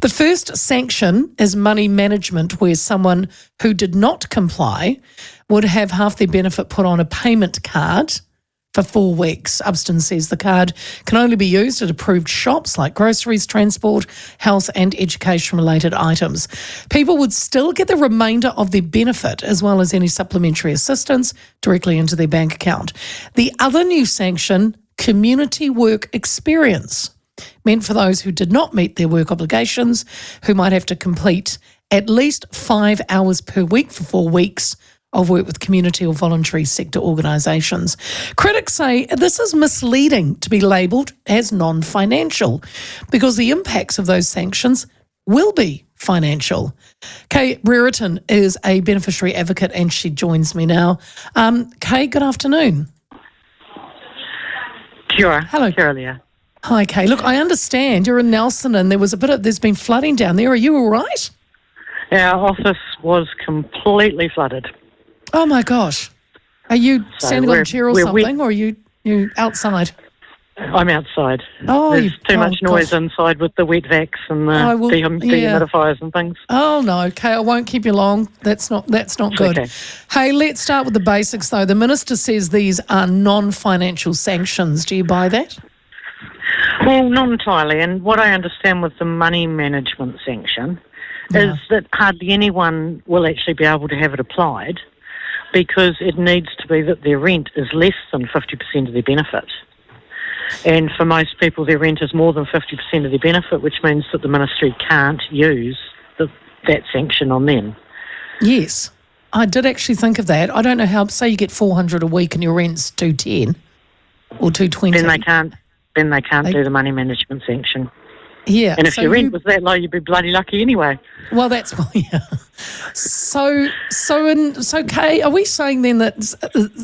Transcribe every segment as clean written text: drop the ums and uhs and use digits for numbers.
The first sanction is money management, where someone who did not comply would have half their benefit put on a payment card for 4 weeks. Upston says the card can only be used at approved shops like groceries, transport, health and education-related items. People would still get the remainder of their benefit as well as any supplementary assistance directly into their bank account. The other new sanction, community work experience, meant for those who did not meet their work obligations, who might have to complete at least 5 hours per week for 4 weeks of work with community or voluntary sector organisations. Critics say this is misleading to be labelled as non-financial because the impacts of those sanctions will be financial. Kay Brereton is a beneficiary advocate and she joins me now. Kay, good afternoon. Sure. Hello. Sure, Leah. Hi, Kay. Look, I understand you're in Nelson and there's been flooding down there. Are you all right? Our office was completely flooded. Oh my gosh. Are you standing on a chair or something, or are you outside? I'm outside. Oh, there's too much noise inside with the wet vacs and the dehumidifiers and things. Oh no, okay, I won't keep you long. That's not good. Okay. Hey, let's start with the basics though. The Minister says these are non-financial sanctions. Do you buy that? Well, not entirely. And what I understand with the money management sanction is that hardly anyone will actually be able to have it applied, because it needs to be that their rent is less than 50% of their benefit. And for most people, their rent is more than 50% of their benefit, which means that the ministry can't use that sanction on them. Yes, I did actually think of that. I don't know how, say you get $400 a week and your rent's $210 or $220. Then they can't do the money management sanction. Yeah. And if your rent was that low, you'd be bloody lucky anyway. Well, that's yeah. So, Kay, are we saying then that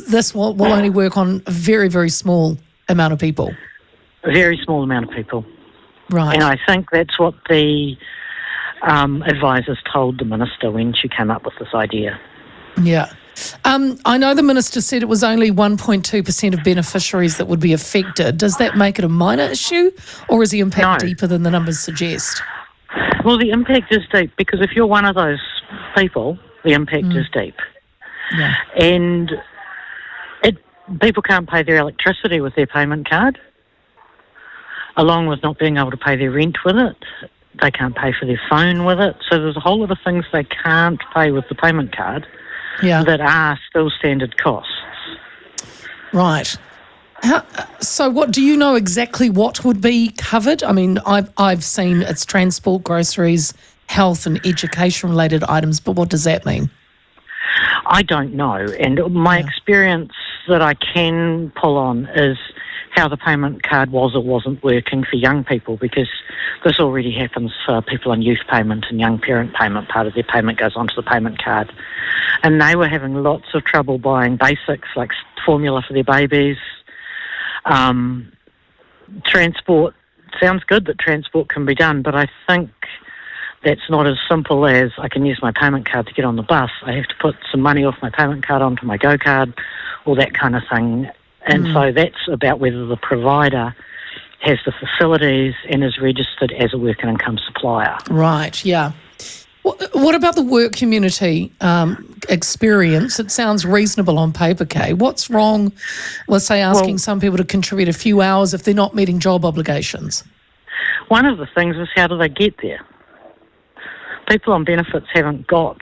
this will only work on a very, very small amount of people? A very small amount of people. Right. And I think that's what the advisors told the minister when she came up with this idea. Yeah. I know the minister said it was only 1.2% of beneficiaries that would be affected. Does that make it a minor issue, or is the impact deeper than the numbers suggest? Well, the impact is deep, because if you're one of those people, the impact is deep. Yeah. And people can't pay their electricity with their payment card, along with not being able to pay their rent with it. They can't pay for their phone with it. So there's a whole lot of things they can't pay with the payment card that are still standard costs. Right. So what do you know exactly what would be covered? I mean, I've seen it's transport, groceries, health and education-related items, but what does that mean? I don't know. And my experience that I can pull on is how the payment card was or wasn't working for young people, because this already happens for people on youth payment and young parent payment. Part of their payment goes onto the payment card. And they were having lots of trouble buying basics like formula for their babies. Transport, sounds good that transport can be done, but I think that's not as simple as I can use my payment card to get on the bus. I have to put some money off my payment card onto my Go card, all that kind of thing. And so that's about whether the provider has the facilities and is registered as a work and income supplier. Right, yeah. What about the work community experience? It sounds reasonable on paper, Kay. What's wrong with, say, asking some people to contribute a few hours if they're not meeting job obligations? One of the things is, how do they get there? People on benefits haven't got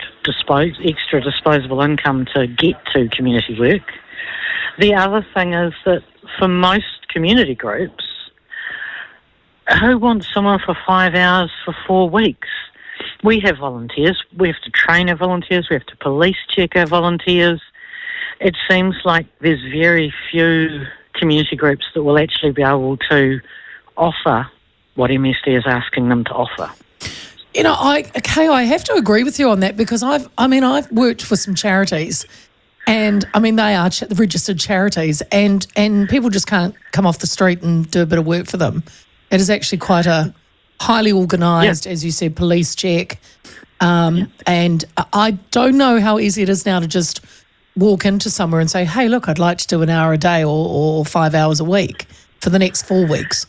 extra disposable income to get to community work. The other thing is that for most community groups, who wants someone for 5 hours for 4 weeks? We have volunteers. We have to train our volunteers. We have to police check our volunteers. It seems like there's very few community groups that will actually be able to offer what MSD is asking them to offer. You know, Kay, I have to agree with you on that, because I've worked for some charities. And, I mean, they are registered charities, and people just can't come off the street and do a bit of work for them. It is actually quite a highly organised, as you said, police check. And I don't know how easy it is now to just walk into somewhere and say, hey, look, I'd like to do an hour a day or 5 hours a week for the next 4 weeks.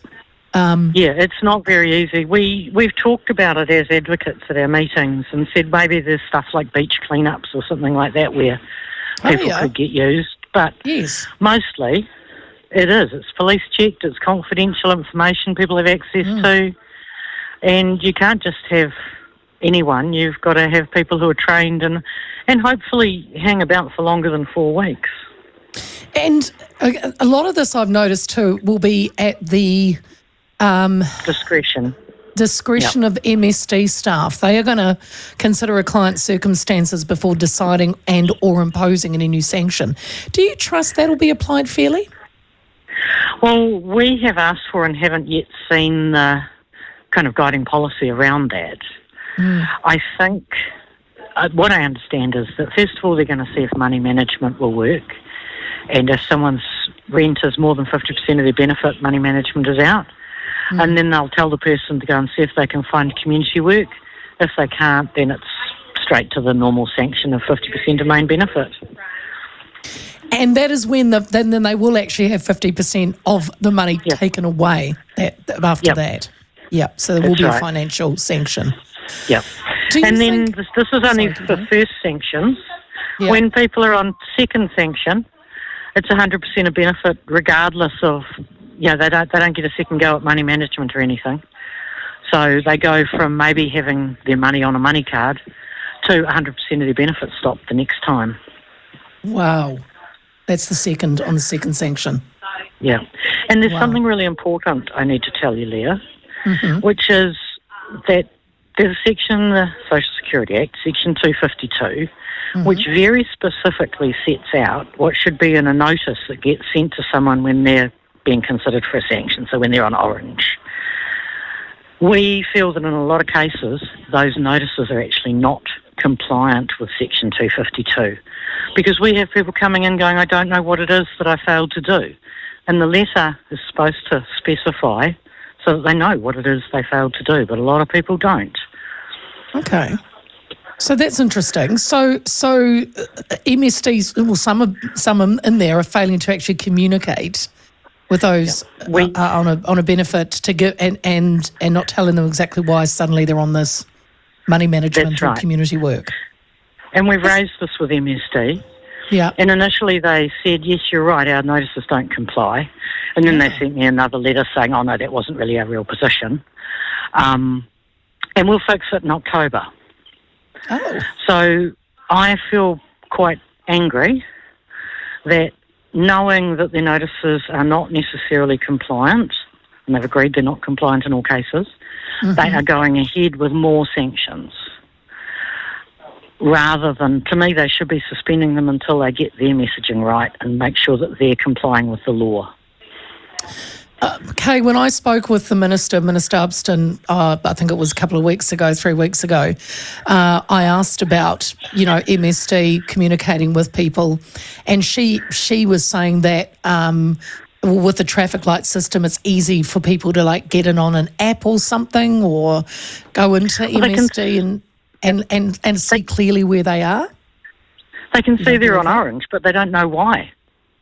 Yeah, it's not very easy. We've talked about it as advocates at our meetings and said maybe there's stuff like beach cleanups or something like that where people could get used. But Yes. mostly it is. It's police checked, it's confidential information people have access to, and you can't just have anyone. You've got to have people who are trained and hopefully hang about for longer than 4 weeks. And a lot of this I've noticed too will be at the Discretion. of MSD staff. They are going to consider a client's circumstances before deciding and or imposing any new sanction. Do you trust that will be applied fairly? Well, we have asked for and haven't yet seen the kind of guiding policy around that. I think what I understand is that first of all they're going to see if money management will work, and if someone's rent is more than 50% of their benefit, money management is out. And then they'll tell the person to go and see if they can find community work. If they can't, then it's straight to the normal sanction of 50% of main benefit. And that is when then they will actually have 50% of the money taken away after that. Yeah, so there will be a financial sanction. Yep. And then this is only for first sanctions. Yeah. When people are on second sanction, it's 100% of benefit regardless of, they don't get a second go at money management or anything. So they go from maybe having their money on a money card to 100% of their benefits stopped the next time. Wow. That's the second sanction. Yeah. And there's something really important I need to tell you, Leah, which is that there's a section in the Social Security Act, Section 252, which very specifically sets out what should be in a notice that gets sent to someone when they're being considered for a sanction, so when they're on orange. We feel that in a lot of cases, those notices are actually not compliant with Section 252 because we have people coming in going, I don't know what it is that I failed to do. And the letter is supposed to specify so that they know what it is they failed to do, but a lot of people don't. Okay. So that's interesting. So MSDs, well, some in there are failing to actually communicate with those on a benefit to give and not telling them exactly why suddenly they're on this money management or community work. And we've raised this with MSD. Yeah. And initially they said, yes, you're right, our notices don't comply. And then they sent me another letter saying, oh no, that wasn't really our real position. And we'll fix it in October. Oh. So I feel quite angry that knowing that their notices are not necessarily compliant, and they've agreed they're not compliant in all cases, they are going ahead with more sanctions. Rather than, to me, they should be suspending them until they get their messaging right and make sure that they're complying with the law. Kay, when I spoke with the Minister Upston, I think it was 3 weeks ago, I asked about, MSD communicating with people, and she was saying that with the traffic light system, it's easy for people to get in on an app or something, or go into MSD and see clearly where they are. They can see they're on orange, but they don't know why.